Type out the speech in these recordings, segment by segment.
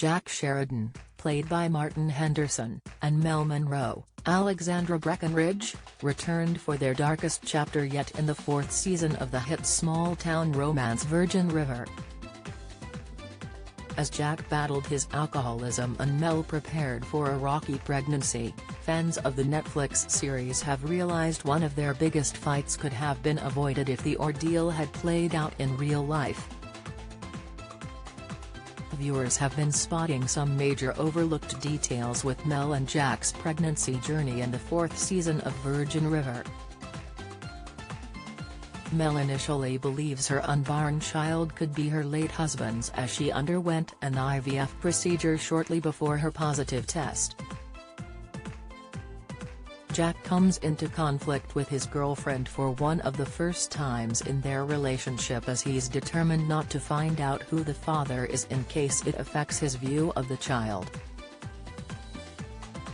Jack Sheridan, played by Martin Henderson, and Mel Monroe, Alexandra Breckenridge, returned for their darkest chapter yet in the fourth season of the hit small-town romance Virgin River. As Jack battled his alcoholism and Mel prepared for a rocky pregnancy, fans of the Netflix series have realized one of their biggest fights could have been avoided if the ordeal had played out in real life. Viewers have been spotting some major overlooked details with Mel and Jack's pregnancy journey in the fourth season of Virgin River. Mel initially believes her unborn child could be her late husband's as she underwent an IVF procedure shortly before her positive test. Jack comes into conflict with his girlfriend for one of the first times in their relationship as he's determined not to find out who the father is in case it affects his view of the child.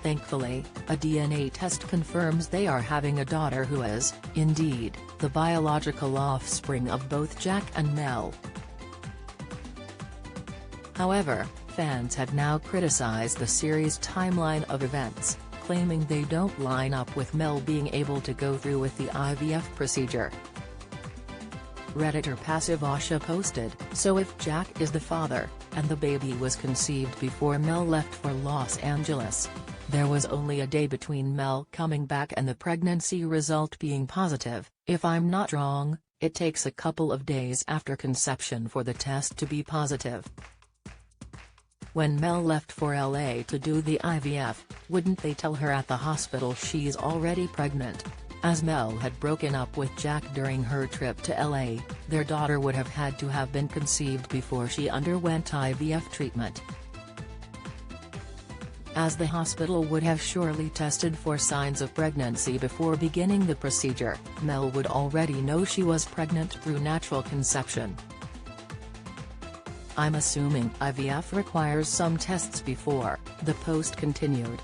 Thankfully, a DNA test confirms they are having a daughter who is, indeed, the biological offspring of both Jack and Mel. However, fans have now criticized the series' timeline of events, claiming they don't line up with Mel being able to go through with the IVF procedure. Redditor Passive Asha posted, "So if Jack is the father, and the baby was conceived before Mel left for Los Angeles, there was only a day between Mel coming back and the pregnancy result being positive. If I'm not wrong, it takes a couple of days after conception for the test to be positive. When Mel left for LA to do the IVF, wouldn't they tell her at the hospital she's already pregnant? As Mel had broken up with Jack during her trip to LA, their daughter would have had to have been conceived before she underwent IVF treatment. As the hospital would have surely tested for signs of pregnancy before beginning the procedure, Mel would already know she was pregnant through natural conception. I'm assuming IVF requires some tests before," the post continued.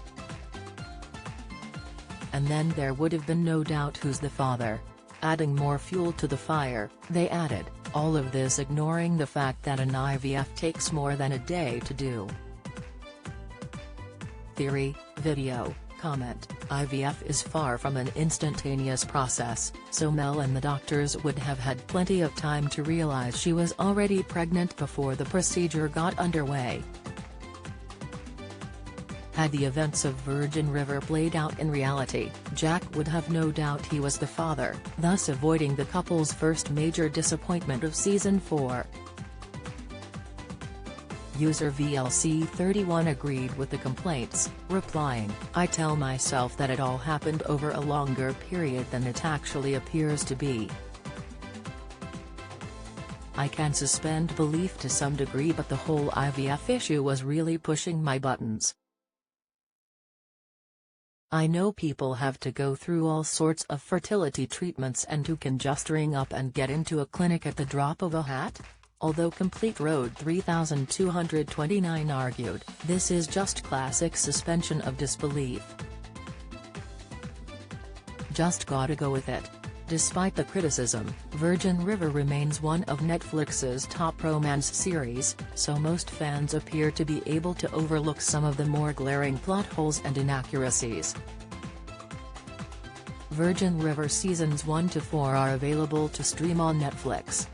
"And then there would have been no doubt who's the father." Adding more fuel to the fire, they added, all of this ignoring the fact that an IVF takes more than a day to do. Theory, video, comment: IVF is far from an instantaneous process, so Mel and the doctors would have had plenty of time to realize she was already pregnant before the procedure got underway. Had the events of Virgin River played out in reality, Jack would have no doubt he was the father, thus avoiding the couple's first major disappointment of Season 4. User VLC31 agreed with the complaints, replying, "I tell myself that it all happened over a longer period than it actually appears to be. I can suspend belief to some degree, but the whole IVF issue was really pushing my buttons. I know people have to go through all sorts of fertility treatments and who can just ring up and get into a clinic at the drop of a hat?" Although Complete Road 3229 argued, this is just classic suspension of disbelief. Just gotta go with it. Despite the criticism, Virgin River remains one of Netflix's top romance series, so most fans appear to be able to overlook some of the more glaring plot holes and inaccuracies. Virgin River Seasons 1 to 4 are available to stream on Netflix.